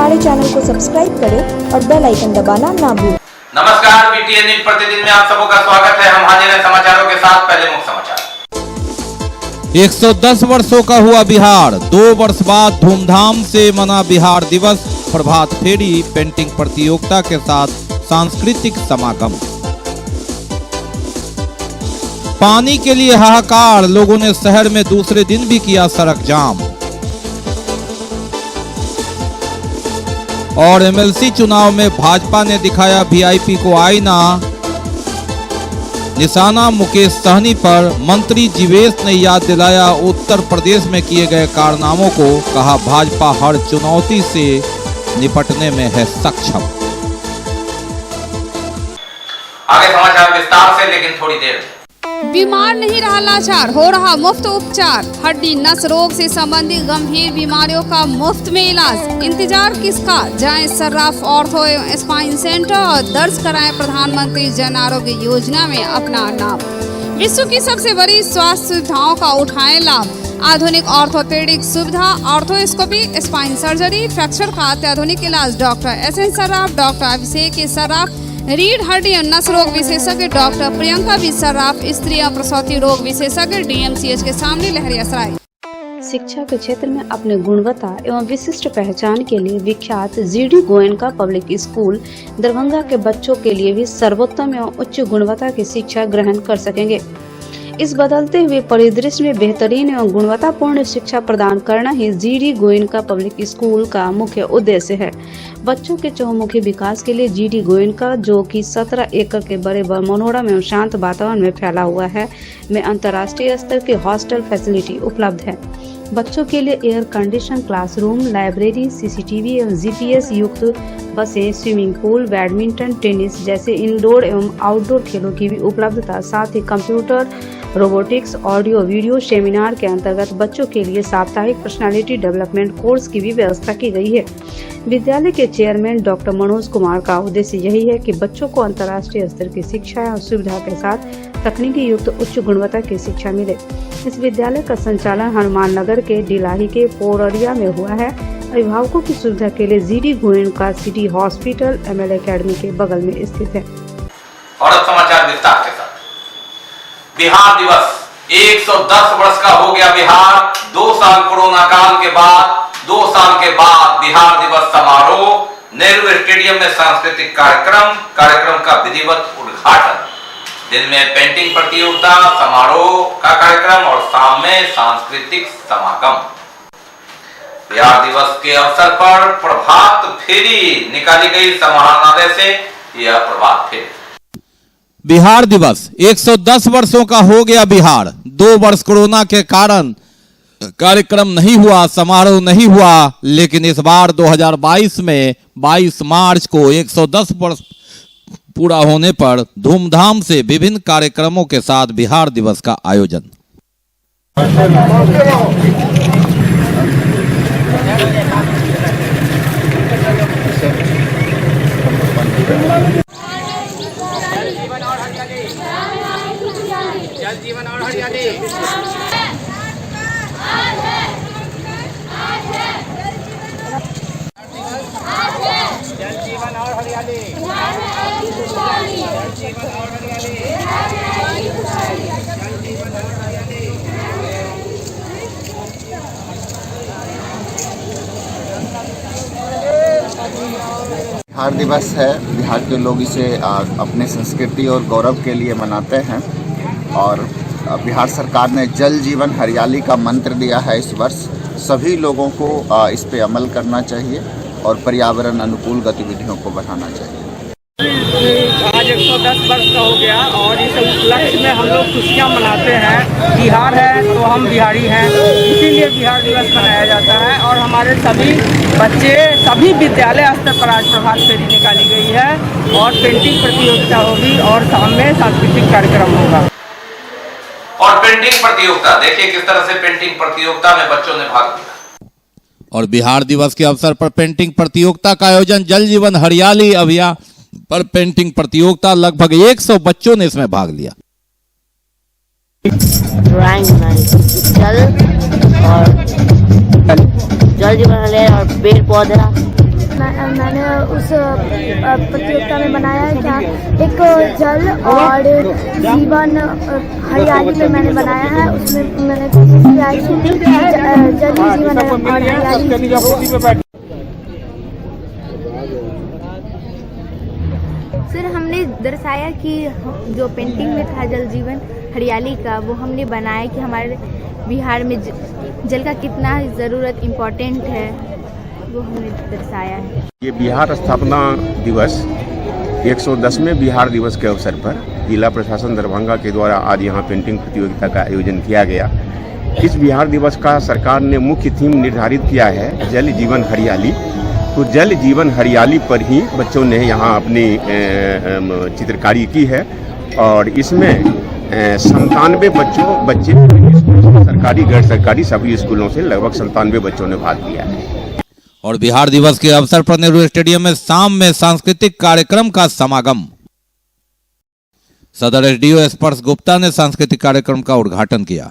हमारे चैनल को सब्सक्राइब करें और बेल आइकन दबाना ना भूलें। नमस्कार, बीटीएन न्यूज प्रतिदिन में आप सबों का स्वागत है। हम हाजिर हैं समाचारों के साथ। पहले मुख्य समाचार। 110 वर्षों का हुआ बिहार, 2 वर्ष बाद धूमधाम से मना बिहार दिवस। प्रभात फेरी, पेंटिंग प्रतियोगिता के साथ सांस्कृतिक समागम। पानी के लिए हाहाकार, लोगों ने शहर में दूसरे दिन भी किया सड़क जाम। और एमएलसी चुनाव में भाजपा ने दिखाया वीआईपी को आईना, निशाना मुकेश सहनी पर। मंत्री जीवेश ने याद दिलाया उत्तर प्रदेश में किए गए कारनामों को, कहा भाजपा हर चुनौती से निपटने में है सक्षम। आगे समाचार विस्तार से, लेकिन थोड़ी देर में। बीमार नहीं रहा लाचार, हो रहा मुफ्त उपचार। हड्डी नस रोग से संबंधित गंभीर बीमारियों का मुफ्त में इलाज। इंतजार किसका, जाएं सर्राफ ऑर्थो एवं स्पाइन सेंटर और दर्ज कराएं प्रधानमंत्री जन आरोग्य योजना में अपना नाम। विश्व की सबसे बड़ी स्वास्थ्य सुविधाओं का उठाएं लाभ। आधुनिक ऑर्थोपेडिक सुविधा, ऑर्थोस्कोपी, स्पाइन सर्जरी, फ्रैक्चर का अत्याधुनिक इलाज। डॉक्टर SN सर्राफ, डॉक्टर अभिषेक सर्राफ, रीढ़ हड्डी और नस रोग विशेषज्ञ डॉक्टर प्रियंका बी सर्राफ, स्त्री और प्रसूति रोग विशेषज्ञ DMCH के सामने लहरियासराय। शिक्षा के क्षेत्र में अपने गुणवत्ता एवं विशिष्ट पहचान के लिए विख्यात GD Goenka public school Darbhanga के बच्चों के लिए भी सर्वोत्तम एवं उच्च गुणवत्ता की शिक्षा ग्रहण कर सकेंगे। इस बदलते हुए परिदृश्य में बेहतरीन एवं गुणवत्तापूर्ण शिक्षा प्रदान करना ही GD गोयनका पब्लिक स्कूल का मुख्य उद्देश्य है। बच्चों के चहुमुखी विकास के लिए GD गोयनका, जो कि 17 एकड़ के बड़े मनोरम एवं शांत वातावरण में फैला हुआ है, में अंतर्राष्ट्रीय स्तर की हॉस्टल फैसिलिटी उपलब्ध है। बच्चों के लिए air condition classroom, library, CCTV एवं GPS युक्त बसें, स्विमिंग पूल, बैडमिंटन, टेनिस जैसे इंडोर एवं आउटडोर खेलों की भी उपलब्धता, साथ ही computer, robotics, audio video seminar के अंतर्गत बच्चों के लिए साप्ताहिक पर्सनालिटी डेवलपमेंट कोर्स की भी व्यवस्था की गई है। विद्यालय के चेयरमैन डॉक्टर मनोज कुमार का उद्देश्य यही है कि बच्चों को अंतर्राष्ट्रीय स्तर की शिक्षा और सुविधा के साथ तकनीकी युक्त उच्च गुणवत्ता की शिक्षा मिले। इस विद्यालय का संचालन हनुमान नगर के डिलाही के पोररिया में हुआ है। अभिभावकों की सुविधा के लिए GD Goenka city hospital ML academy के बगल में स्थित है। और अब समाचार विस्तार के साथ। बिहार दिवस, 110 वर्ष का हो गया बिहार। 2 साल कोरोना काल के बाद, 2 साल के बाद बिहार दिवस समारोह। नेहरू स्टेडियम में सांस्कृतिक कार्यक्रम का विधिवत उद्घाटन। दिन में पेंटिंग प्रतियोगिता, समारोह का कार्यक्रम और शाम में सांस्कृतिक समागम। बिहार दिवस के अवसर पर प्रभात फेरी निकाली गई समाहरणालय से। यह प्रभात फेरी। बिहार दिवस, 110 वर्षों का हो गया बिहार। 2 वर्ष कोरोना के कारण कार्यक्रम नहीं हुआ, समारोह नहीं हुआ, लेकिन इस बार 2022 में 22 मार्च को 110 वर्ष पूरा होने पर धूमधाम से विभिन्न कार्यक्रमों के साथ बिहार दिवस का आयोजन। जल जीवन और हरियाली। जल जीवन और हरियाली। जल जीवन और हरियाली। बिहार दिवस है। बिहार के लोग इसे अपने संस्कृति और गौरव के लिए मनाते हैं और बिहार सरकार ने जल जीवन हरियाली का मंत्र दिया है। इस वर्ष सभी लोगों को इस पे अमल करना चाहिए और पर्यावरण अनुकूल गतिविधियों को बढ़ाना चाहिए। आज 110 वर्ष का हो गया और इस उपलक्ष्य में हम लोग खुशियाँ मनाते हैं। बिहार है तो हम बिहारी हैं, इसीलिए बिहार दिवस मनाया जाता है। और हमारे सभी बच्चे, सभी विद्यालय स्तर पर आज प्रभात फेरी निकाली गई है और पेंटिंग प्रतियोगिता होगी और शाम में सांस्कृतिक कार्यक्रम होगा। और पेंटिंग प्रतियोगिता, देखिए किस तरह से पेंटिंग प्रतियोगिता में बच्चों ने भाग लिया। और बिहार दिवस के अवसर पर पेंटिंग प्रतियोगिता का आयोजन। जल जीवन हरियाली अभियान पर पेंटिंग प्रतियोगिता, लगभग 100 बच्चों ने इसमें भाग लिया। ड्राइंग जल जीवन और पेड़ पौधा मैंने उस प्रतियोगिता में बनाया है क्या एक जल और जीवन हरियाली में मैंने बनाया है। उसमें मैंने कोशिश किया है कि जल ही जीवन है और हरियाली। सर हमने दर्शाया कि जो पेंटिंग में था जल जीवन हरियाली का, वो हमने बनाया कि हमारे बिहार में जल का कितना ज़रूरत इम्पोर्टेंट है, वो हमने दर्शाया है। ये बिहार स्थापना दिवस 110वें बिहार दिवस के अवसर पर जिला प्रशासन दरभंगा के द्वारा आज यहाँ पेंटिंग प्रतियोगिता का आयोजन किया गया। इस बिहार दिवस का सरकार ने मुख्य थीम निर्धारित किया है जल जीवन हरियाली। तो जल जीवन हरियाली पर ही बच्चों ने यहाँ अपनी चित्रकारी की है और इसमें 97 बच्चे सरकारी गैर सरकारी सभी स्कूलों से लगभग 97 बच्चों ने भाग लिया है। और बिहार दिवस के अवसर पर नेहरू स्टेडियम में शाम में सांस्कृतिक कार्यक्रम का समागम। सदर एसडीओ स्पर्श गुप्ता ने सांस्कृतिक कार्यक्रम का उद्घाटन किया।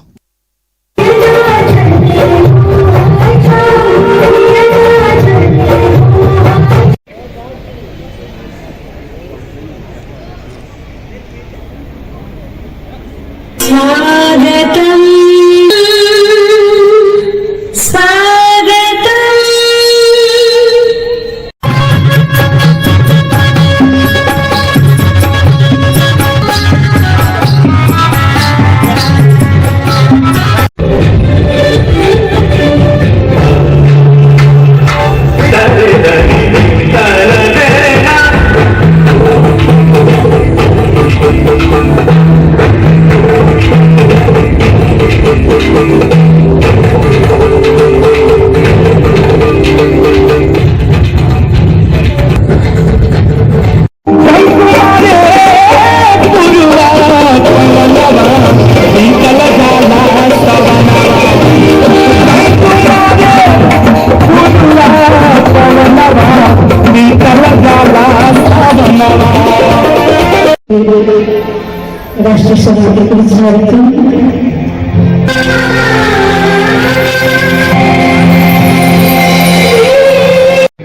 राष्ट्रीय सभा के परिचालक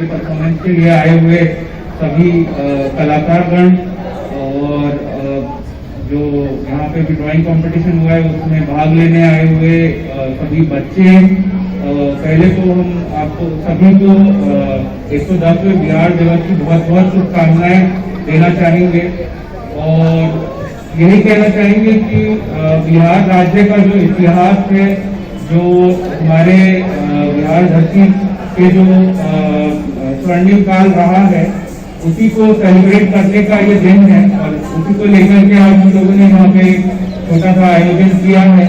परफॉर्मेंस के लिए आए हुए सभी कलाकारगण और जो यहाँ पे भी ड्राइंग कंपटीशन हुआ है उसमें भाग लेने आए हुए सभी बच्चे, पहले तो हम आपको सभी को 110वें बिहार दिवस की बहुत बहुत शुभकामनाएं देना चाहेंगे और यही कहना चाहेंगे कि बिहार राज्य का जो इतिहास है, जो हमारे बिहार धरती के जो स्वर्णिम काल रहा है, उसी को सेलिब्रेट करने का ये दिन है और उसी को लेकर के आज हम लोगों ने यहाँ पे छोटा सा आयोजन किया है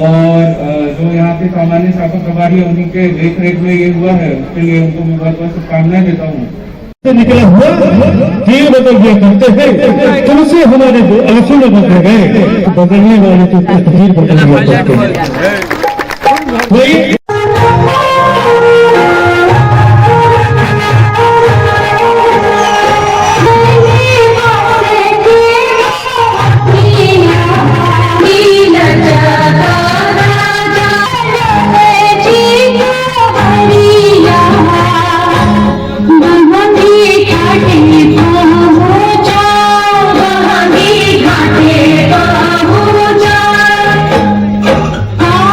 और जो यहाँ के सामान्य शाखा प्रभारी उन्हीं के देख रेख में ये हुआ है, उसके लिए उनको मैं बहुत बहुत शुभकामनाएं देता हूँ। निकला हुआ ये बदल दिया करते हैं, तुमसे हमारे जो आंसू बदल गए तो बदलने वाले तो तकदीर बदल दिया करते हैं। हाँ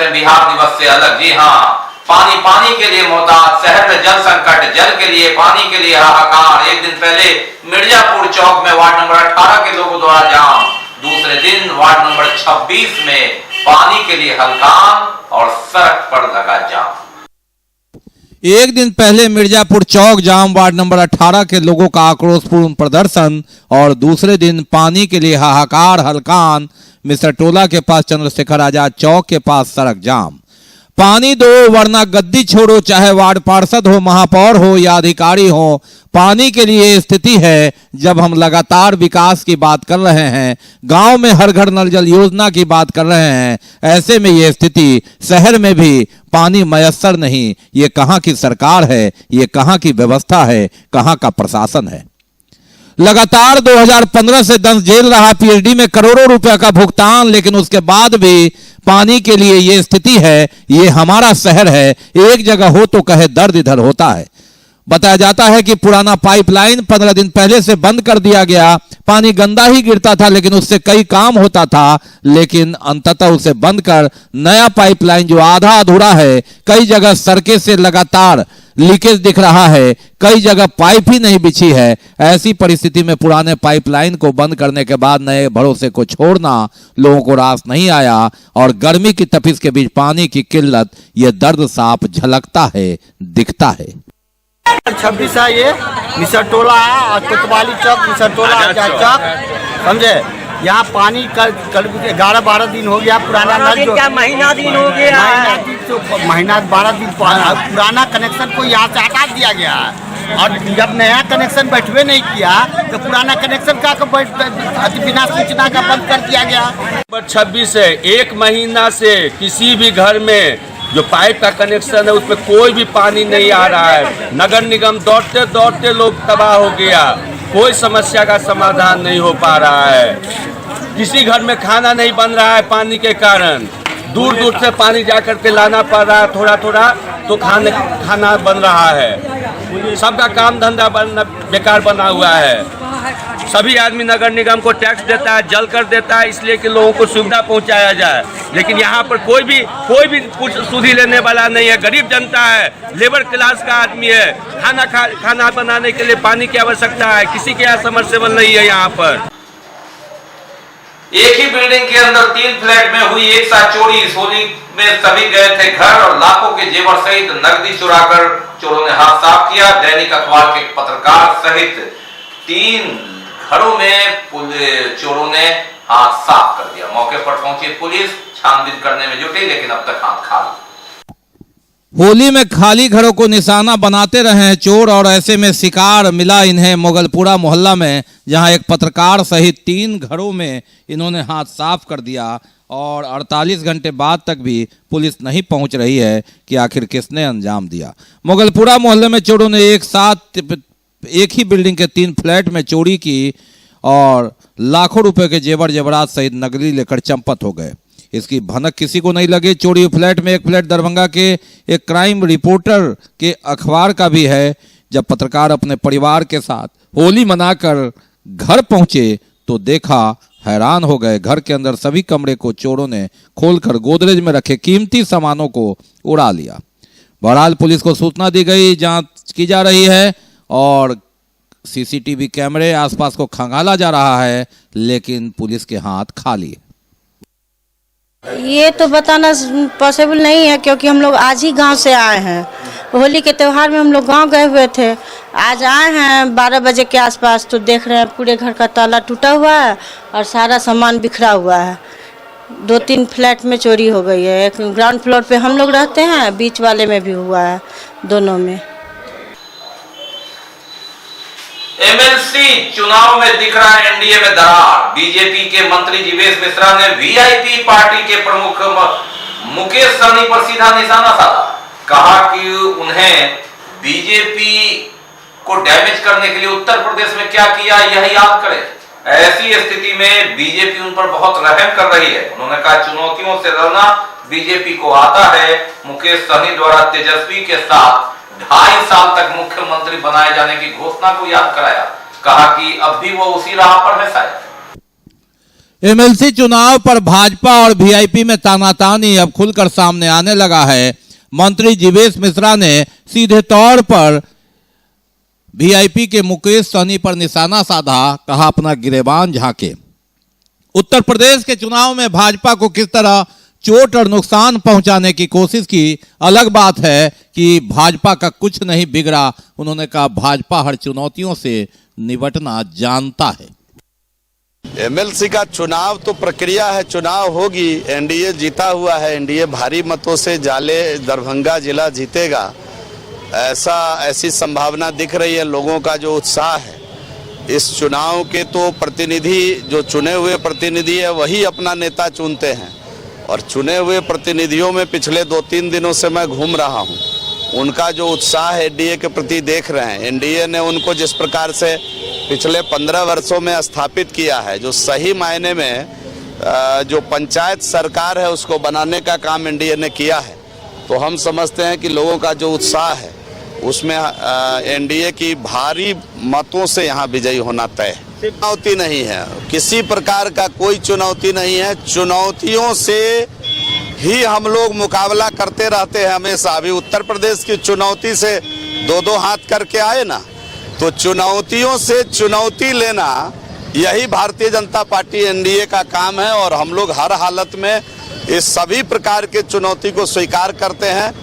सेलिब्रेशन बिहार दिवस से अलग। जी हाँ, पानी के लिए मोहताज, शहर में जल संकट, जल के लिए, पानी के लिए हाहाकार। एक दिन पहले मिर्जापुर चौक में वार्ड नंबर 18 के लोगों द्वारा जाम, दूसरे दिन वार्ड नंबर 26 में पानी के लिए हलकान और सड़क पर लगा जाम। एक दिन पहले मिर्जापुर चौक जाम, वार्ड नंबर 18 के लोगों का आक्रोशपूर्ण प्रदर्शन, और दूसरे दिन पानी के लिए हाहाकार, हलकान, मिस्र टोला के पास चंद्रशेखर आजाद चौक के पास सड़क जाम। पानी दो वरना गद्दी छोड़ो, चाहे वार्ड पार्षद हो, महापौर हो या अधिकारी हो, पानी के लिए स्थिति है। जब हम लगातार विकास की बात कर रहे हैं, गांव में हर घर नल जल योजना की बात कर रहे हैं, ऐसे में ये स्थिति शहर में भी पानी मयस्सर नहीं। ये कहां की सरकार है, ये कहां की व्यवस्था है, कहां का प्रशासन है। लगातार 2015 से दंश झेल रहा पीएचडी में करोड़ों रुपए का भुगतान, लेकिन उसके बाद भी पानी के लिए ये स्थिति है। ये हमारा शहर है, एक जगह हो तो कहे दर्द इधर होता है। बताया जाता है कि पुराना पाइपलाइन 15 दिन पहले से बंद कर दिया गया। पानी गंदा ही गिरता था, लेकिन उससे कई काम होता था, लेकिन अंततः उसे बंद कर नया पाइपलाइन जो आधा अधूरा है, कई जगह सड़कें से लगातार लीकेज दिख रहा है, कई जगह पाइप ही नहीं बिछी है। ऐसी परिस्थिति में पुराने पाइपलाइन को बंद करने के बाद नए भरोसे को छोड़ना लोगों को रास नहीं आया, और गर्मी की तपिश के बीच पानी की किल्लत, ये दर्द साफ झलकता है, दिखता है। 26 है, ये मिसर टोला है और कोतवाली चौक, मिसर टोला आजाद चौक, समझे। यहाँ पानी कल 11-12 दिन हो गया। पुराना नल जो महीना दिन हो गया, महीना 12 दिन पुराना कनेक्शन को यहाँ से हटा दिया गया है, और जब नया कनेक्शन बैठवे नहीं किया तो पुराना कनेक्शन का बिना सूचना का बंद कर दिया गया। नंबर 26 है, एक महीना से किसी भी घर में जो पाइप का कनेक्शन है उसमें कोई भी पानी नहीं आ रहा है। नगर निगम दौड़ते दौड़ते लोग तबाह हो गया, कोई समस्या का समाधान नहीं हो पा रहा है। किसी घर में खाना नहीं बन रहा है पानी के कारण, दूर दूर से पानी जा कर के लाना पड़ रहा है, थोड़ा थोड़ा तो खाना बन रहा है। सबका काम धंधा बेकार बना हुआ है। सभी आदमी नगर निगम को टैक्स देता है, जल कर देता है, इसलिए कि लोगों को सुविधा पहुंचाया जाए, लेकिन यहाँ पर कोई भी कुछ सुधि लेने वाला नहीं है। गरीब जनता है, लेबर क्लास का आदमी है, खाना बनाने के लिए पानी की आवश्यकता है, किसी के यहाँ समरसेबल नहीं है। यहाँ पर एक ही बिल्डिंग के अंदर 3 फ्लैट में हुई एक साथ चोरी। इस होली में सभी गए थे घर और लाखों के जेवर सहित नकदी चुराकर चोरों ने हाथ साफ किया। दैनिक अखबार के पत्रकार सहित 3 घरों में चोरों ने हाथ साफ कर दिया। मौके पर पहुंची पुलिस छानबीन करने में जुटी, लेकिन अब तक हाथ खाली। होली में खाली घरों को निशाना बनाते रहे हैं चोर, और ऐसे में शिकार मिला इन्हें मोगलपुरा मोहल्ला में, जहां एक पत्रकार सहित 3 घरों में इन्होंने हाथ साफ कर दिया, और 48 घंटे बाद तक भी पुलिस नहीं पहुंच रही है कि आखिर किसने अंजाम दिया। मोगलपुरा मोहल्ले में चोरों ने एक साथ एक ही बिल्डिंग के 3 फ्लैट में चोरी की और लाखों रुपए के जेवर जेवरात सहित नकदी लेकर चंपत हो गए। इसकी भनक किसी को नहीं लगी। चोरी फ्लैट में एक फ्लैट दरभंगा के एक क्राइम रिपोर्टर के अखबार का भी है। जब पत्रकार अपने परिवार के साथ होली मनाकर घर पहुंचे तो देखा, हैरान हो गए। घर के अंदर सभी कमरे को चोरों ने खोलकर गोदरेज में रखे कीमती सामानों को उड़ा लिया। बहरहाल पुलिस को सूचना दी गई, जांच की जा रही है और सीसीटीवी कैमरे आसपास को खंगाला जा रहा है, लेकिन पुलिस के हाथ खाली है। ये तो बताना पॉसिबल नहीं है, क्योंकि हम लोग आज ही गांव से आए हैं। होली के त्यौहार में हम लोग गांव गए हुए थे, आज आए हैं 12 बजे के आसपास, तो देख रहे हैं पूरे घर का ताला टूटा हुआ है और सारा सामान बिखरा हुआ है। 2-3 फ्लैट में चोरी हो गई है। एक ग्राउंड फ्लोर पे हम लोग रहते हैं, बीच वाले में भी हुआ है, दोनों में। एमएलसी चुनाव में दिख रहा है एनडीए में दरार। बीजेपी के मंत्री जीवेश मिश्रा ने वीआईपी पार्टी के प्रमुख मुकेश सहनी पर सीधा निशाना साधा। कहा कि उन्हें बीजेपी को डैमेज करने के लिए उत्तर प्रदेश में क्या किया यह याद करें। ऐसी स्थिति में बीजेपी उन पर बहुत रहम कर रही है। उन्होंने कहा, चुनौतियों से लड़ना बीजेपी को आता है। मुकेश सहनी द्वारा तेजस्वी के साथ 2.5 साल तक मुख्यमंत्री बनाए जाने की घोषणा को याद कराया। कहा कि अब भी वो उसी राह पर है शायद। एमएलसी चुनाव पर भाजपा और वीआईपी में तानातानी अब खुलकर सामने आने लगा है। मंत्री जीवेश मिश्रा ने सीधे तौर पर वीआईपी के मुकेश सहनी पर निशाना साधा, कहा अपना गिरेबान झांके। उत्तर प्रदेश के चुनाव में भाजपा को किस तरह चोट और नुकसान पहुंचाने की कोशिश की, अलग बात है कि भाजपा का कुछ नहीं बिगड़ा। उन्होंने कहा भाजपा हर चुनौतियों से निपटना जानता है। एमएलसी का चुनाव तो प्रक्रिया है, चुनाव होगी। एनडीए जीता हुआ है, एनडीए भारी मतों से जाले दरभंगा जिला जीतेगा, ऐसी संभावना दिख रही है। लोगों का जो उत्साह है इस चुनाव के, तो प्रतिनिधि जो चुने हुए प्रतिनिधि है वही अपना नेता चुनते हैं, और चुने हुए प्रतिनिधियों में पिछले 2-3 दिनों से मैं घूम रहा हूं, उनका जो उत्साह एनडीए के प्रति देख रहे हैं। एनडीए ने उनको जिस प्रकार से पिछले 15 वर्षों में स्थापित किया है, जो सही मायने में जो पंचायत सरकार है उसको बनाने का काम एनडीए ने किया है, तो हम समझते हैं कि लोगों का जो उत्साह है उसमें एनडीए की भारी मतों से यहाँ विजयी होना तय है। चुनौती नहीं है, किसी प्रकार का कोई चुनौती नहीं है। चुनौतियों से ही हम लोग मुकाबला करते रहते हैं हमेशा। अभी उत्तर प्रदेश की चुनौती से 2-2 हाथ करके आए ना, तो चुनौतियों से चुनौती लेना यही भारतीय जनता पार्टी एनडीए का काम है, और हम लोग हर हालत में इस सभी प्रकार के चुनौती को स्वीकार करते हैं,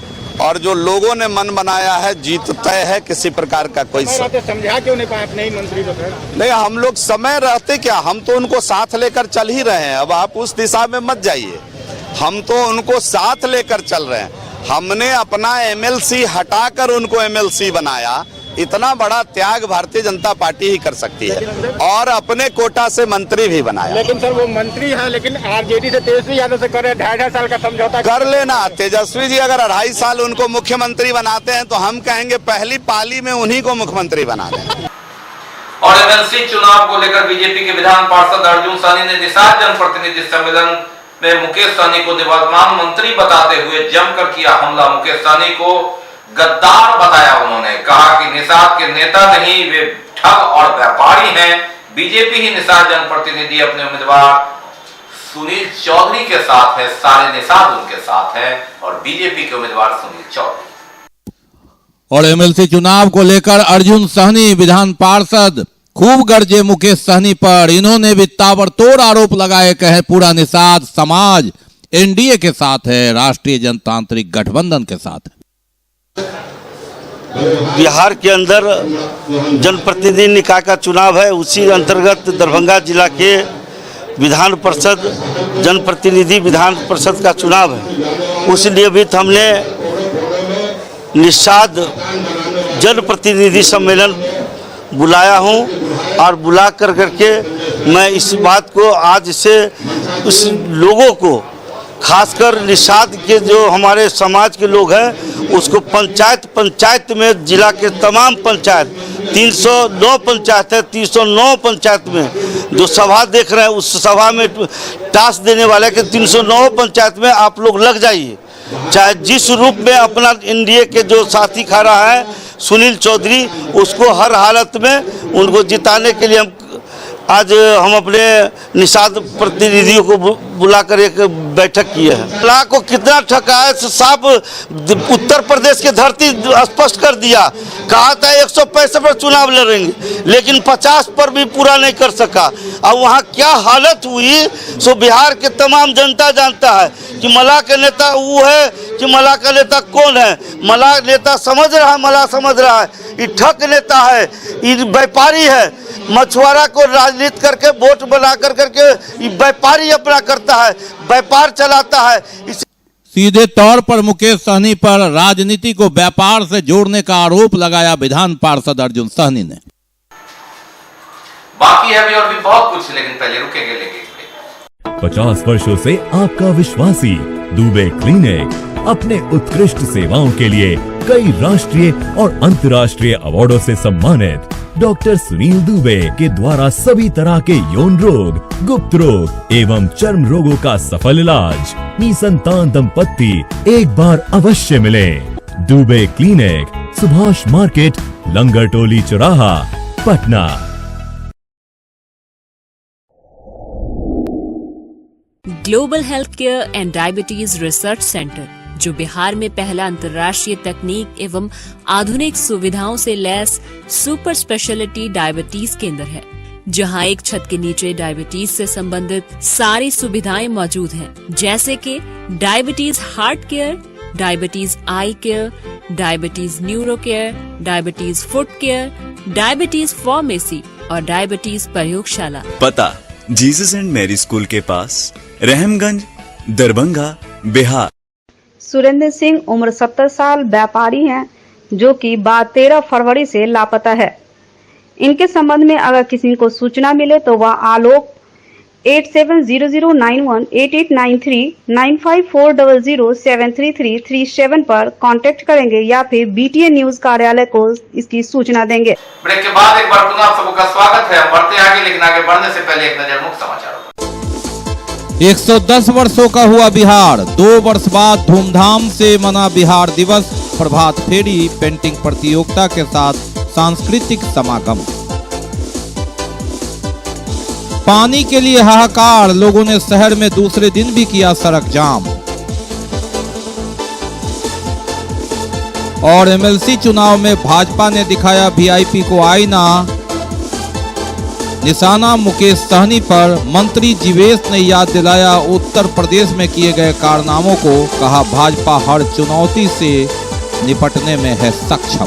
और जो लोगों ने मन बनाया है जीत तय है, किसी प्रकार का कोई समझा क्यों नहीं पाए अपने ही मंत्री को? नहीं, हम लोग समय रहते क्या, हम तो उनको साथ लेकर चल ही रहे हैं। अब आप उस दिशा में मत जाइए, हम तो उनको साथ लेकर चल रहे हैं। हमने अपना एमएलसी हटाकर उनको एमएलसी बनाया। इतना बड़ा त्याग भारतीय जनता पार्टी ही कर सकती है, और अपने कोटा से मंत्री भी बनाया। लेकिन सर वो मंत्री है, लेकिन आरजेडी से तेजस्वी यादव से करे 2.5 साल का समझौता कर लेना। तेजस्वी जी अगर 2.5 साल उनको मुख्यमंत्री बनाते हैं तो हम कहेंगे पहली पाली में उन्हीं को मुख्यमंत्री बना दें। और एमएलसी चुनाव को लेकर बीजेपी के विधान पार्षद अर्जुन सहनी ने निषाद जनप्रतिनिधि सम्मेलन में मुकेश सहनी को निवर्तमान मंत्री बताते हुए जमकर किया हमला। मुकेश सहनी को गद्दार बताया। उन्होंने कहा कि निषाद के नेता नहीं, वे ठग और व्यापारी हैं। बीजेपी ही निषाद जनप्रतिनिधि अपने उम्मीदवार सुनील चौधरी के साथ है, सारे निषाद उनके साथ है, और बीजेपी के उम्मीदवार सुनील चौधरी। और एमएलसी चुनाव को लेकर अर्जुन सहनी विधान पार्षद खूब गरजे मुकेश सहनी पर। इन्होंने भी ताबड़तोड़ आरोप लगाए, कहे पूरा निषाद समाज एनडीए के साथ है, राष्ट्रीय जनतांत्रिक गठबंधन के साथ है। बिहार के अंदर जनप्रतिनिधि निकाय का चुनाव है, उसी अंतर्गत दरभंगा जिला के विधान परिषद जनप्रतिनिधि विधान परिषद का चुनाव है। उस नियमित हमने निषाद जनप्रतिनिधि सम्मेलन बुलाया हूं, और बुला कर करके मैं इस बात को आज से उस लोगों को, खासकर निषाद के जो हमारे समाज के लोग हैं, उसको पंचायत में जिला के तमाम पंचायत 309 पंचायत है, 309 पंचायत में जो सभा देख रहे हैं उस सभा में टास्क देने वाले के 309 पंचायत में आप लोग लग जाइए। चाहे जिस रूप में अपना एनडीए के जो साथी खड़ा है सुनील चौधरी, उसको हर हालत में उनको जिताने के लिए आज हम अपने निषाद प्रतिनिधियों को बुलाकर एक बैठक की है। ला को कितना ठगा है साफ उत्तर प्रदेश की धरती स्पष्ट कर दिया। कहा था 165 पर चुनाव लड़ेंगे, लेकिन 50 पर भी पूरा नहीं कर सका। अब वहाँ क्या हालत हुई सो बिहार के तमाम जनता जानता है कि मला का नेता वो है कि मला का नेता कौन है। मला नेता समझ रहा है, मला समझ रहा है ये ठग नेता है, ये व्यापारी है। मछुआरा को राजनीति करके वोट बना कर करके व्यापारी अपना करता है, व्यापार चलाता है। सीधे तौर पर मुकेश सहनी पर राजनीति को व्यापार से जोड़ने का आरोप लगाया विधान पार्षद अर्जुन सहनी ने। बाकी है अभी और भी बहुत कुछ, लेकिन पहले रुकेंगे लेंगे। 50 वर्षों से आपका विश्वासी दुबे क्लिनिक अपने उत्कृष्ट सेवाओं के लिए कई राष्ट्रीय और अंतर्राष्ट्रीय अवार्डों से सम्मानित डॉक्टर सुनील दुबे के द्वारा सभी तरह के यौन रोग, गुप्त रोग एवं चर्म रोगों का सफल इलाज। निसंतान दंपत्ति एक बार अवश्य मिले। दुबे क्लिनिक, सुभाष मार्केट, लंगर टोली चौराहा, Patna. Global health care and diabetes research centre, जो बिहार में पहला अंतर्राष्ट्रीय तकनीक एवं आधुनिक सुविधाओं से लैस सुपर स्पेशलिटी डायबिटीज केंद्र है, जहां एक छत के नीचे डायबिटीज से संबंधित सारी सुविधाएं मौजूद हैं, जैसे कि diabetes heart care, diabetes eye care, diabetes neuro care, diabetes foot care, diabetes pharmacy और डायबिटीज प्रयोगशाला। पता जीसस एंड मैरी स्कूल के पास, रहमगंज, दरभंगा, बिहार। सुरेंद्र सिंह उम्र 70 साल व्यापारी हैं, जो कि 13 फरवरी से लापता है। इनके संबंध में अगर किसी को सूचना मिले तो वह आलोक 8700918893 9540073337 पर कांटेक्ट करेंगे या फिर BTA न्यूज कार्यालय को इसकी सूचना देंगे। ब्रेक के बाद एक बार पुनः आप सबका स्वागत है। हम बढ़ते आगे, लेकिन आगे बढ़ने से पहले एक नजर मुख्य समाचारों पर। 110 वर्षों का हुआ बिहार, 2 वर्ष बाद धूमधाम से मना बिहार दिवस। प्रभात फेरी, पेंटिंग प्रतियोगिता के साथ सांस्कृतिक समागम। पानी के लिए हाहाकार, लोगों ने शहर में दूसरे दिन भी किया सड़क जाम। और MLC चुनाव में भाजपा ने दिखाया VIP को आईना, निशाना मुकेश सहनी पर। मंत्री जीवेश ने याद दिलाया उत्तर प्रदेश में किए गए कारनामों को, कहा भाजपा हर चुनौती से निपटने में है सक्षम।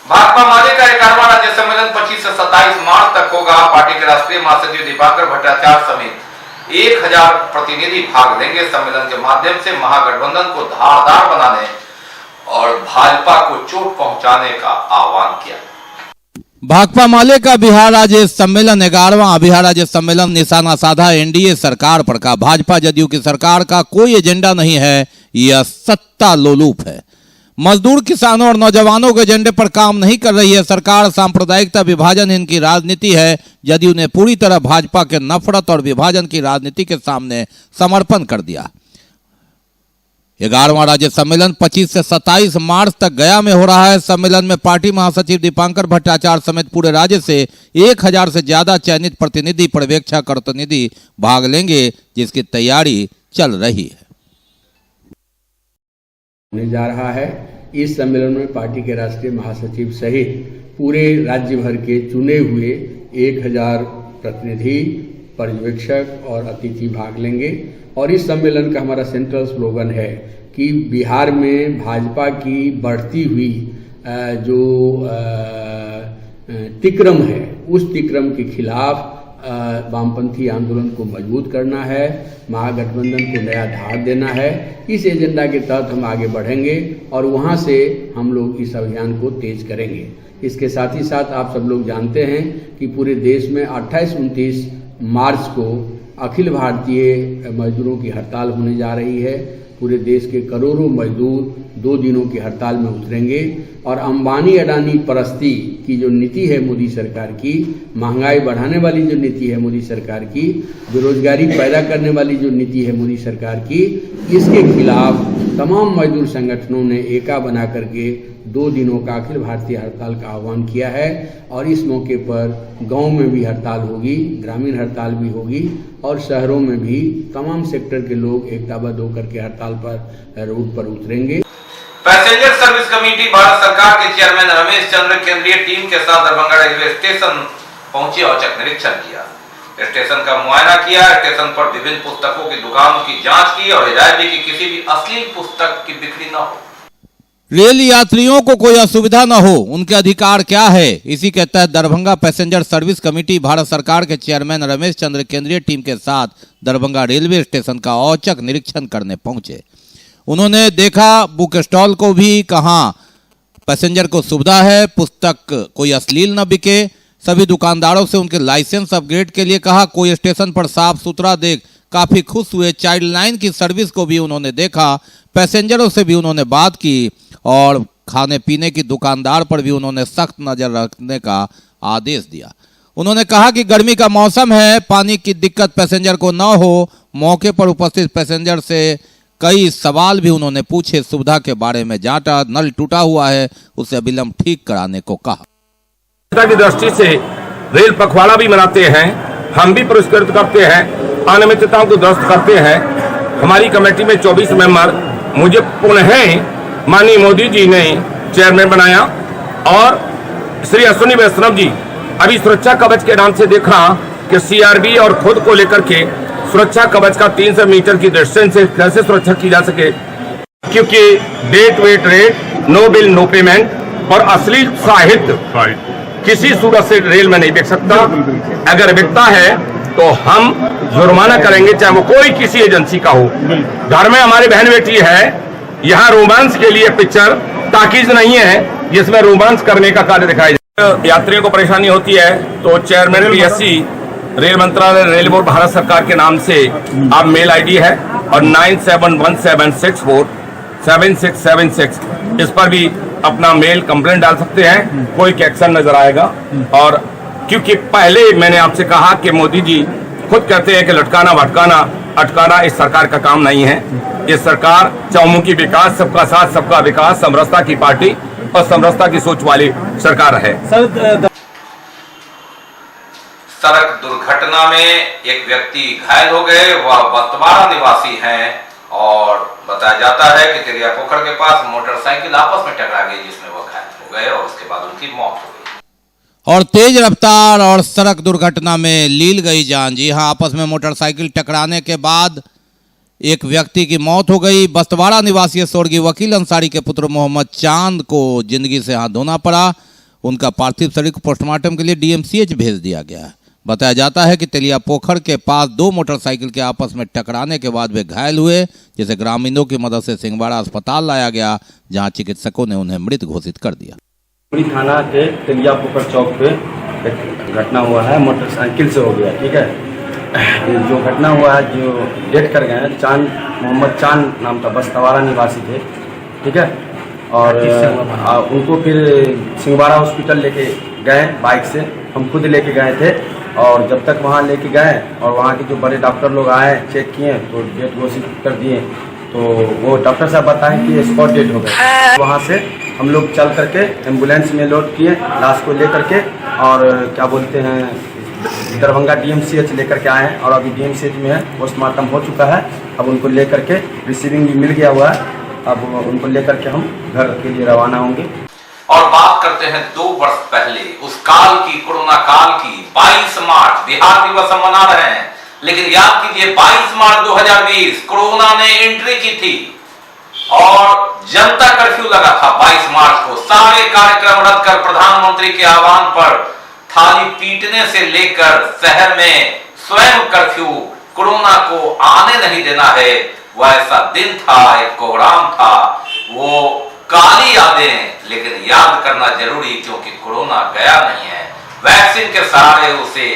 भाकपा माले का 11वां राज्य सम्मेलन 25 से 27 मार्च तक होगा। पार्टी के राष्ट्रीय महासचिव दीपांकर भट्टाचार्य समेत 1000 प्रतिनिधि भाग लेंगे। सम्मेलन के माध्यम से महागठबंधन को धारदार बनाने और भाजपा को चोट पहुंचाने का आह्वान किया। भाकपा माले का बिहार राज्य सम्मेलन 11वां बिहार राज्य सम्मेलन निशाना साधा NDA सरकार पर का। भाजपा जदयू की सरकार का कोई एजेंडा नहीं है, यह सत्ता लोलूप है। मजदूर, किसानों और नौजवानों के एजेंडे पर काम नहीं कर रही है सरकार। सांप्रदायिकता, विभाजन इनकी राजनीति है। जदयू ने पूरी तरह भाजपा के नफरत और विभाजन की राजनीति के सामने समर्पण कर दिया। 11वां राज्य सम्मेलन 25 से 27 मार्च तक गया में हो रहा है। सम्मेलन में पार्टी महासचिव दीपांकर भट्टाचार्य समेत पूरे राज्य से 1000 से ज्यादा चयनित प्रतिनिधि, पर्यवेक्षक, प्रतिनिधि भाग लेंगे, जिसकी तैयारी चल रही है। होने जा रहा है। इस सम्मेलन में पार्टी के राष्ट्रीय महासचिव सहित पूरे राज्य भर के चुने हुए 1000 प्रतिनिधि, पर्यवेक्षक और अतिथि भाग लेंगे। और इस सम्मेलन का हमारा सेंट्रल स्लोगन है कि बिहार में भाजपा की बढ़ती हुई जो तिक्रम है, उस तिक्रम के खिलाफ वामपंथी आंदोलन को मजबूत करना है, महागठबंधन को नया धार देना है। इस एजेंडा के तहत हम आगे बढ़ेंगे और वहां से हम लोग इस अभियान को तेज करेंगे। इसके साथ ही साथ आप सब लोग जानते हैं कि पूरे देश में 28-29 मार्च को अखिल भारतीय मजदूरों की हड़ताल होने जा रही है। पूरे देश के करोड़ों मजदूर 2 दिनों की हड़ताल में उतरेंगे और अंबानी अडानी परस्ती की जो नीति है मोदी सरकार की, महंगाई बढ़ाने वाली जो नीति है मोदी सरकार की, बेरोजगारी पैदा करने वाली जो नीति है मोदी सरकार की, इसके खिलाफ तमाम मजदूर संगठनों ने एका बना करके 2 दिनों का अखिल भारतीय हड़ताल का आह्वान किया है। और इस मौके पर गांव में भी हड़ताल होगी, ग्रामीण हड़ताल भी होगी और शहरों में भी तमाम सेक्टर के लोग एकताबद्ध होकर के हड़ताल पर रोड पर उतरेंगे। पैसेंजर सर्विस कमेटी भारत सरकार के चेयरमैन रमेश चंद्र केंद्रीय टीम के साथ दरभंगा रेलवे स्टेशन पहुंचे, औचक निरीक्षण किया, स्टेशन का मुआयना किया, स्टेशन पर विभिन्न पुस्तकों की दुकानों की जांच की और हिदायत दी कि किसी भी अश्लील पुस्तक की बिक्री न हो। रेल यात्रियों को कोई असुविधा न हो, उनके अधिकार क्या है, इसी के तहत Darbhanga passenger service committee Bharat सरकार के चेयरमैन रमेश चंद्र केंद्रीय टीम के साथ दरभंगा रेलवे स्टेशन का औचक निरीक्षण करने पहुंचे। उन्होंने देखा बुक स्टॉल को भी, कहां पैसेंजर को सुविधा है, पुस्तक कोई अश्लील न बिके। सभी दुकानदारों से उनके लाइसेंस अपग्रेड के लिए कहा। कोई स्टेशन पर साफ सुथरा देख काफी खुश हुए। चाइल्ड लाइन की सर्विस को भी उन्होंने देखा, पैसेंजरों से भी उन्होंने बात की और खाने पीने की दुकानदार पर भी उन्होंने सख्त नजर रखने का आदेश दिया। उन्होंने कहा कि गर्मी का मौसम है, पानी की दिक्कत पैसेंजर को न हो। मौके पर उपस्थित पैसेंजर से कई सवाल भी उन्होंने पूछे, सुविधा के बारे में जांचा। नल टूटा हुआ है, उसे अविलंब ठीक कराने को कहा। की दृष्टि से रेल पखवाड़ा भी मनाते हैं। हम भी पुरस्कृत करते हैं, अनियमितताओं को दुरुस्त करते हैं। हमारी कमेटी में 24 मेंबर, मुझे पुनः माननीय मोदी जी ने चेयरमैन बनाया और श्री अश्विनी वैष्णव जी अभी सुरक्षा कवच के नाम से देखा कि सीआरबी और खुद को लेकर के सुरक्षा कवच का 300 मीटर की डिस्टेंस से कैसे सुरक्षा की जा सके, क्योंकि date weight rate, no bill no payment और असली साहित्य किसी सूरत से रेल में नहीं बिक सकता। अगर बिकता है तो हम जुर्माना करेंगे, चाहे वो कोई किसी एजेंसी का हो। घर में हमारी बहन बेटी है, यहाँ रोमांस के लिए पिक्चर ताकीज नहीं है जिसमें रोमांस करने का कार्य दिखाया जाए। यात्रियों को परेशानी होती है तो चेयरमैन पीएससी रेल मंत्रालय रेल बोर्ड भारत सरकार के नाम से आप मेल आईडी है और 9717647676 इस पर भी अपना मेल कंप्लेंट डाल सकते हैं, कोई एक्शन नजर आएगा। और क्योंकि पहले मैंने आपसे कहा कि मोदी जी खुद कहते हैं कि लटकाना भटकाना अटकाना इस सरकार का काम नहीं है। ये सरकार चौमुखी विकास, सबका साथ सबका विकास, समरसता की पार्टी और समरसता की सोच वाली सरकार है। सड़क दुर्घटना में एक व्यक्ति घायल हो गए, वह बस्तवाड़ा निवासी हैं और बताया जाता है कि तेलिया पोखर के पास मोटरसाइकिल आपस में टकरा गई जिसमें वह घायल हो गए और उसके बाद उनकी मौत हो गई। और तेज रफ्तार और सड़क दुर्घटना में लील गई जान। जी हां, आपस में मोटरसाइकिल टकराने के बाद एक व्यक्ति की मौत हो गई। बस्तवाड़ा निवासी स्वर्गीय वकील अंसारी के पुत्र मोहम्मद चांद को जिंदगी से हाथ धोना पड़ा। उनका पार्थिव शरीर को पोस्टमार्टम के लिए डीएमसीएच भेज दिया गया। बताया जाता है कि तेलिया पोखर के पास दो मोटरसाइकिल के आपस में टकराने के बाद वे घायल हुए, जिसे ग्रामीणों की मदद से सिंहवाड़ा अस्पताल लाया गया, जहां चिकित्सकों ने उन्हें मृत घोषित कर दिया। थाना के तेलिया पोखर चौक पे एक घटना हुआ है, मोटरसाइकिल से हो गया। ठीक है, जो घटना हुआ है, जो डेथ कर गए हैं, चांद, मोहम्मद चांद नाम था, बस्तवाड़ा निवासी थे। ठीक है, और उनको फिर सिंहवाड़ा हॉस्पिटल लेके गए बाइक से, हम खुद लेके गए थे। और जब तक वहाँ लेके गए और वहाँ के जो बड़े डॉक्टर लोग आए, चेक किए तो डेट घोषित कर दिए। तो वो डॉक्टर साहब बताएं कि स्पॉट डेट हो गया। वहाँ से हम लोग चल करके एम्बुलेंस में लोड किए लाश को ले करके, और क्या बोलते हैं, दरभंगा डीएमसीएच लेकर के आए हैं और अभी डीएमसीएच में है, पोस्टमार्टम हो चुका है। अब उनको ले करके रिसीविंग भी मिल गया हुआ है, अब उनको लेकर के हम घर के लिए रवाना होंगे। और बात करते हैं 2 वर्ष पहले उस काल की, कोरोना काल की। 22 मार्च बिहार दिवस हम मना रहे हैं, लेकिन याद कीजिए 22 मार्च 2020 कोरोना ने एंट्री की थी और जनता कर्फ्यू लगा था। 22 मार्च को सारे कार्यक्रम रद्द कर प्रधानमंत्री के आह्वान पर थाली पीटने से लेकर शहर में स्वयं कर्फ्यू, कोरोना को आने नहीं देना है, वह ऐसा दिन था, एक कोहराम था, वो काली यादें। लेकिन याद करना जरूरी, क्योंकि कोरोना गया नहीं है। वैक्सीन के सहारे उसे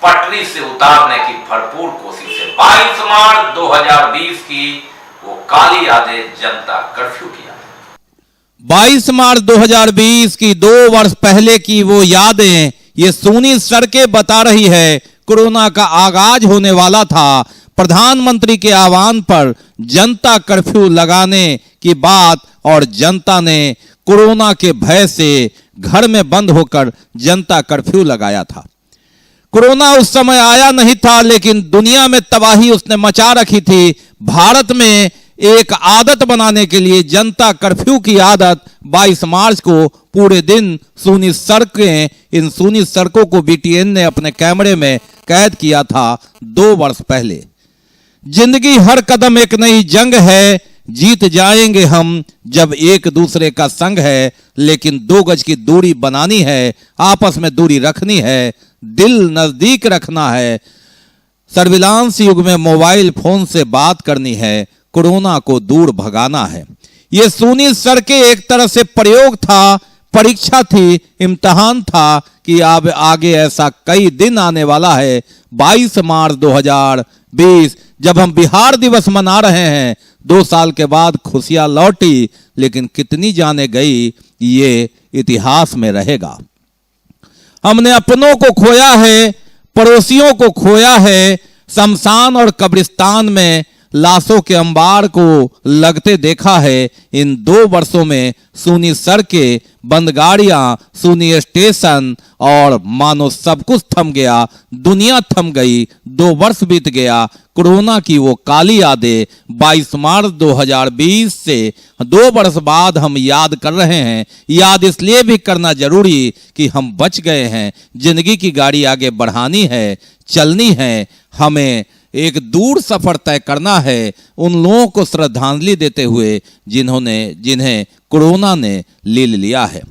पटरी से उतारने की भरपूर कोशिश है। 22 मार्च 2020 की वो काली यादें, जनता कर्फ्यू की यादें। 22 मार्च 2020 की 2 वर्ष पहले की वो यादें, ये सूनी सड़कें बता रही है कोरोना का आगाज होने वाला था। प्रधानमंत्री के आह्वान पर जनता कर्फ्यू लगाने की बात और जनता ने कोरोना के भय से घर में बंद होकर जनता कर्फ्यू लगाया था। कोरोना उस समय आया नहीं था, लेकिन दुनिया में तबाही उसने मचा रखी थी। भारत में एक आदत बनाने के लिए जनता कर्फ्यू की आदत 22 मार्च को पूरे दिन सूनी सड़कें, इन सूनी सड़कों को बीटीएन ने अपने कैमरे में कैद किया था 2 वर्ष पहले। जिंदगी हर कदम एक नई जंग है, जीत जाएंगे हम जब एक दूसरे का संग है, लेकिन 2 गज की दूरी बनानी है, आपस में दूरी रखनी है, दिल नजदीक रखना है, सर्विलांस युग में मोबाइल फोन से बात करनी है, कोरोना को दूर भगाना है। ये सूनी सड़कें एक तरह से प्रयोग था, परीक्षा थी, इम्तिहान था कि अब आगे ऐसा कई दिन आने वाला है। 22 मार्च 2020 जब हम बिहार दिवस मना रहे हैं, 2 साल के बाद खुशियां लौटी, लेकिन कितनी जाने गई ये इतिहास में रहेगा। हमने अपनों को खोया है, पड़ोसियों को खोया है, शमशान और कब्रिस्तान में लाशों के अंबार को लगते देखा है। इन 2 वर्षों में सूनी सड़कें, बंद गाड़ियां, सूनी स्टेशन और मानो सब कुछ थम गया, दुनिया थम गई। 2 वर्ष बीत गया, कोरोना की वो काली यादें 22 मार्च 2020 से 2 वर्ष बाद हम याद कर रहे हैं। याद इसलिए भी करना जरूरी कि हम बच गए हैं। जिंदगी की गाड़ी आगे बढ़ानी है, चलनी है, हमें एक दूर सफर तय करना है। उन लोगों को श्रद्धांजलि देते हुए जिन्हें कोरोना ने ले लिया है।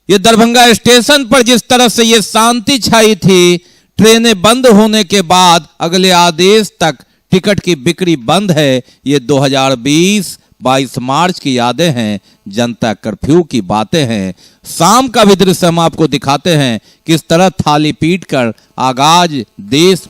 ये दरभंगा स्टेशन पर जिस तरह से ये शांति छाई थी, ट्रेनें बंद होने के बाद अगले आदेश तक टिकट की बिक्री बंद है। ये 2020 22 मार्च की यादें हैं, जनता कर्फ्यू की बातें हैं। शाम का भी दृश्य हम आपको दिखाते हैं, किस तरह थाली पीटकर आगाज देश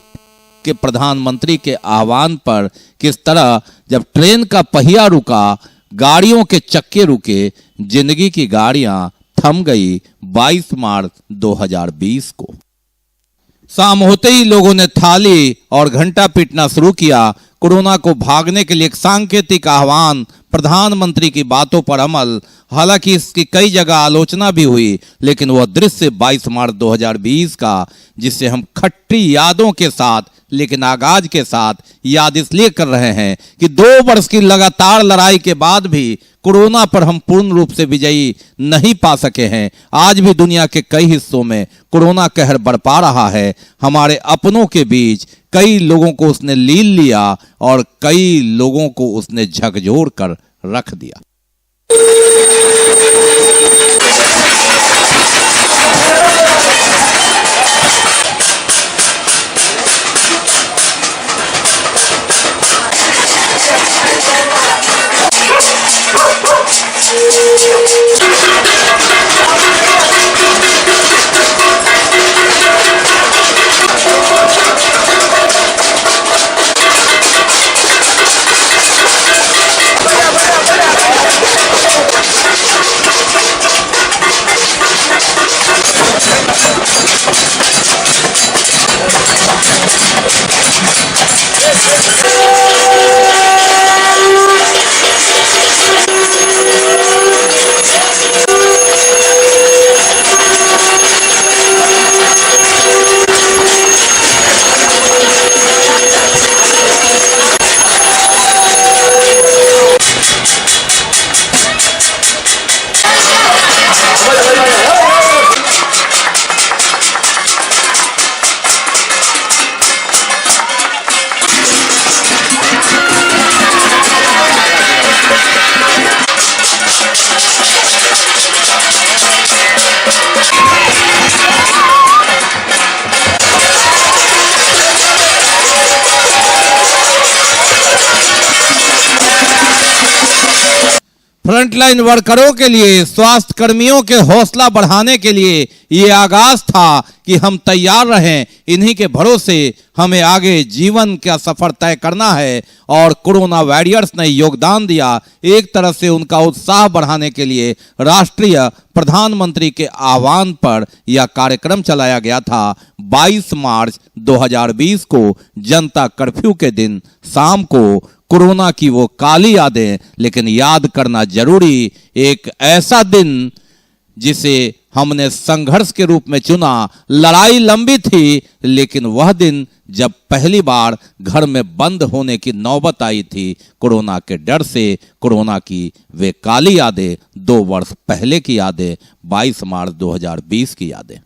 के प्रधानमंत्री के आह्वान पर, किस तरह जब ट्रेन का पहिया रुका, गाड़ियों के चक्के रुके, जिंदगी की गाड़ियां थम गई 22 मार्च 2020 को। शाम होते ही लोगों ने थाली और घंटा पीटना शुरू किया। कोरोना को भागने के लिए एक सांकेतिक आह्वान, प्रधानमंत्री की बातों पर अमल। हालांकि इसकी कई जगह आलोचना भी हुई, लेकिन वह दृश्य 22 मार्च 2020 का, जिसे हम खट्टी यादों के साथ लेकिन आगाज के साथ याद इसलिए कर रहे हैं कि 2 वर्ष की लगातार लड़ाई के बाद भी कोरोना पर हम पूर्ण रूप से विजयी नहीं पा सके हैं। आज भी दुनिया के कई हिस्सों में कोरोना कहर बरपा रहा है। हमारे अपनों के बीच कई लोगों को उसने लील लिया और कई लोगों को उसने झकझोर कर रख दिया। फ्रंटलाइन वर्करों के लिए, स्वास्थ्य कर्मियों के हौसला बढ़ाने के लिए ये आगाज था कि हम तैयार रहें। इन्हीं के भरोसे हमें आगे जीवन का सफर तय करना है और कोरोना वॉरियर्स ने योगदान दिया। एक तरह से उनका उत्साह बढ़ाने के लिए राष्ट्रीय प्रधानमंत्री के आह्वान पर यह कार्यक्रम चलाया गया था। 22 मार्च 2020 को जनता कर्फ्यू के दिन शाम को कोरोना की वो काली यादें, लेकिन याद करना जरूरी, एक ऐसा दिन जिसे हमने संघर्ष के रूप में चुना। लड़ाई लंबी थी, लेकिन वह दिन जब पहली बार घर में बंद होने की नौबत आई थी कोरोना के डर से। कोरोना की वे काली यादें, 2 वर्ष पहले की यादें, 22 मार्च 2020 की यादें।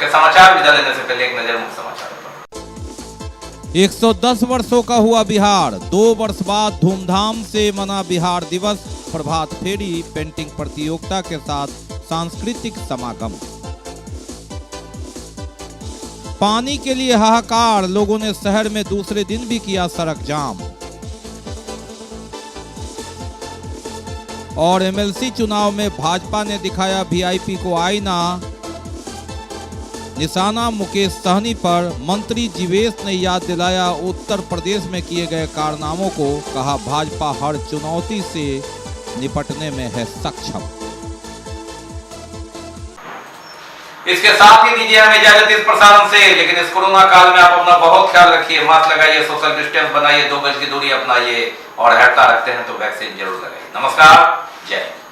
समाचार विदा लेने से पहले एक नजर मुख्य समाचार पर। 110 वर्षों का हुआ बिहार, 2 वर्ष बाद धूमधाम से मना बिहार दिवस। प्रभात फेरी, पेंटिंग प्रतियोगिता के साथ सांस्कृतिक समागम। पानी के लिए हाहाकार, लोगों ने शहर में दूसरे दिन भी किया सड़क जाम। और एमएलसी चुनाव में भाजपा ने दिखाया वीआईपी को आईना। निशाना मुकेश सहनी पर मंत्री जीवेश ने याद दिलाया उत्तर प्रदेश में किए गए कारनामों को। कहा भाजपा हर चुनौती से निपटने में है सक्षम। इसके साथ ही दीजिए हमें इजाजत इस प्रसारण से, लेकिन इस कोरोना काल में आप अपना बहुत ख्याल रखिए। मास्क लगाइए, सोशल डिस्टेंस बनाइए, 2 गज की दूरी अपनाइए और हटता रखते हैं तो वैक्सीन जरूर लगाइए। नमस्कार, जय हिंद।